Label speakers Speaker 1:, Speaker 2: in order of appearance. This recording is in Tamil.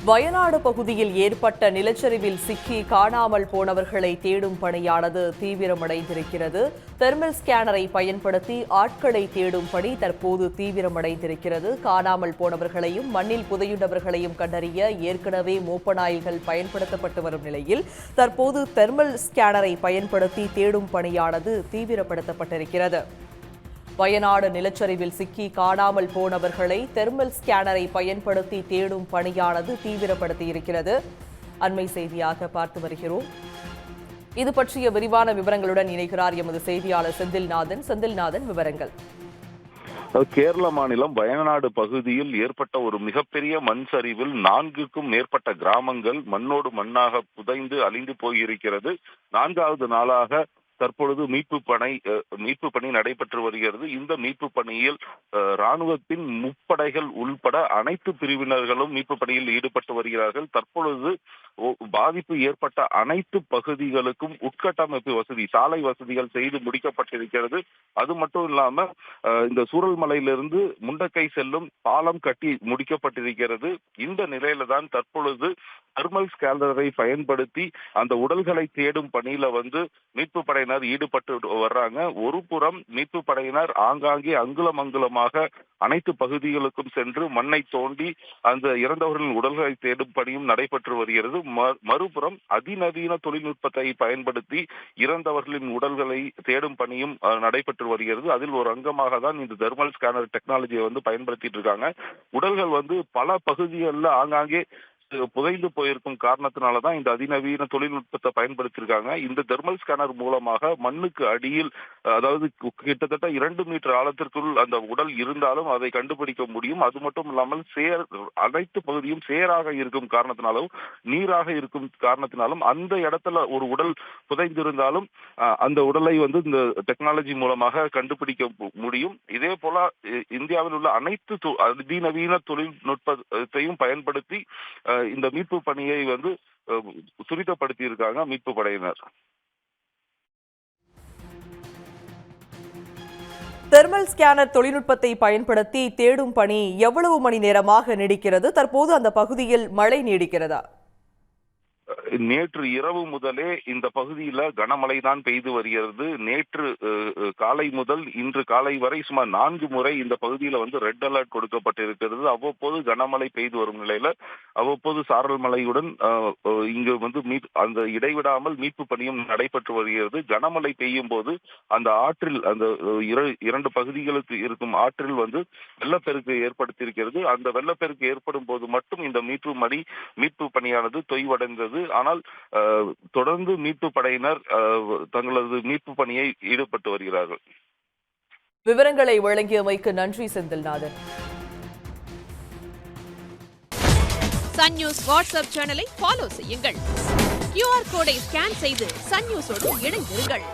Speaker 1: வயநாடு பகுதியில் ஏற்பட்ட நிலச்சரிவில் சிக்கி காணாமல் போனவர்களை தேடும் பணியானது தீவிரமடைந்திருக்கிறது. தெர்மல் ஸ்கேனரை பயன்படுத்தி ஆட்களை தேடும் பணி தற்போது தீவிரமடைந்திருக்கிறது. காணாமல் போனவர்களையும் மண்ணில் புதையுண்டவர்களையும் கண்டறிய ஏற்கனவே மோப்பநாய்கள் பயன்படுத்தப்பட்டு வரும் நிலையில் தற்போது தெர்மல் ஸ்கேனரை பயன்படுத்தி தேடும் பணியானது தீவிரப்படுத்தப்பட்டிருக்கிறது. வயநாடு நிலச்சரிவில் சிக்கி காணாமல் போனவர்களை தெர்மல் ஸ்கேனரை பயன்படுத்தி தேடும் பணியானது தீவிரப்படுத்தியிருக்கிறது. அண்மை செய்தியாக பார்த்து வருகிறோம். இது பற்றிய விரிவான விவரங்களுடன் இணைகிறார் எமது செய்தியாளர் செந்தில்நாதன். செந்தில்நாதன், விவரங்கள்.
Speaker 2: கேரள மாநிலம் வயநாடு பகுதியில் ஏற்பட்ட ஒரு மிகப்பெரிய மண் சரிவில் 4க்கும் மேற்பட்ட கிராமங்கள் மண்ணோடு மண்ணாக புதைந்து அழிந்து போயிருக்கிறது. 4வது நாளாக தற்பொழுது மீட்பு பணி நடைபெற்று வருகிறது. இந்த மீட்பு பணியில் ராணுவத்தின் முப்படைகள் உள்பட அனைத்து பிரிவினர்களும் மீட்பு பணியில் ஈடுபட்டு வருகிறார்கள். தற்பொழுது பாதிப்பு ஏற்பட்ட அனைத்து பகுதிகளுக்கும் உட்கட்டமைப்பு வசதி, சாலை வசதிகள் செய்து முடிக்கப்பட்டிருக்கிறது. அது மட்டும் இல்லாம இந்த சூரல்மலையிலிருந்து முண்டக்கை செல்லும் பாலம் கட்டி முடிக்கப்பட்டிருக்கிறது. இந்த நிலையில தான் தற்பொழுது தெர்மல் ஸ்கேனரை பயன்படுத்தி அந்த உடல்களை தேடும் பணியில மீட்பு படையினர் ஈடுபட்டு வர்றாங்க. ஒரு புறம் மீட்பு படையினர் ஆங்காங்கே அங்குலம் அங்குலமாக அனைத்து பகுதிகளுக்கும் சென்று மண்ணை தோண்டி அந்த இறந்தவர்களின் உடல்களை தேடும் பணியும் நடைபெற்று வருகிறது. மறுபுறம் அதிநவீன தொழில்நுட்பத்தை பயன்படுத்தி இறந்தவர்களின் உடல்களை தேடும் பணியும் நடைபெற்று வருகிறது. அதில் ஒரு அங்கமாக தான் இந்த தெர்மல் ஸ்கேனர் டெக்னாலஜியை பயன்படுத்திட்டு இருக்காங்க. உடல்கள் பல பகுதிகளில் ஆங்காங்கே புதைந்து போயிருக்கும் காரணத்தினாலதான் இந்த அதிநவீன தொழில்நுட்பத்தை பயன்படுத்தியிருக்காங்க. இந்த தெர்மல் ஸ்கேனர் மூலமாக மண்ணுக்கு அடியில், அதாவது கிட்டத்தட்ட 2 மீட்டர் ஆழத்திற்குள் அந்த உடல் இருந்தாலும் அதை கண்டுபிடிக்க முடியும். அது மட்டும் இல்லாமல் அனைத்து பகுதியும் சேராக இருக்கும் காரணத்தினாலும் நீராக இருக்கும் காரணத்தினாலும் அந்த இடத்துல ஒரு உடல் புதைந்திருந்தாலும் அந்த உடலை இந்த டெக்னாலஜி மூலமாக கண்டுபிடிக்க முடியும். இதே போல இந்தியாவில் உள்ள அனைத்து அதிநவீன தொழில்நுட்பத்தையும் பயன்படுத்தி இந்த மீட்பு பணியை துரிதப்படுத்தி இருக்காங்க மீட்பு படையினர்.
Speaker 1: தெர்மல் ஸ்கேனர் தொழில்நுட்பத்தை பயன்படுத்தி தேடும் பணி எவ்வளவு மணி நேரமாக நீடிக்கிறது? தற்போது அந்த பகுதியில் மழை நீடிக்கிறதா?
Speaker 2: நேற்று இரவு முதலே இந்த பகுதியில கனமழை தான் பெய்து வருகிறது. நேற்று காலை முதல் இன்று காலை வரை சுமார் 4 முறை இந்த பகுதியில ரெட் அலர்ட் கொடுக்கப்பட்டிருக்கிறது. அவ்வப்போது கனமழை பெய்து வரும் நிலையில அவ்வப்போது சாரல் மழையுடன் இங்கு அந்த இடைவிடாமல் மீட்பு பணியும் நடைபெற்று வருகிறது. கனமழை பெய்யும் போது அந்த ஆற்றில், அந்த 2 பகுதிகளுக்கு இருக்கும் ஆற்றில் வெள்ளப்பெருக்கு ஏற்படுத்தியிருக்கிறது. அந்த வெள்ளப்பெருக்கு ஏற்படும் போது மட்டும் இந்த மீட்பு பணியானது தொய்வடைந்தது. ஆனால் தொடர்ந்து மீட்பு படையினர் தங்களது மீட்பு பணியை ஈடுபட்டு வருகிறார்கள்.
Speaker 1: விவரங்களை வழங்கியமைக்கு நன்றி செந்தில்நாதன்.
Speaker 3: சன் நியூஸ் வாட்ஸ்அப் சேனலை ஃபாலோ செய்யுங்கள். QR கோடை ஸ்கேன் செய்து சன் நியூஸோடு இணைந்திருங்கள்.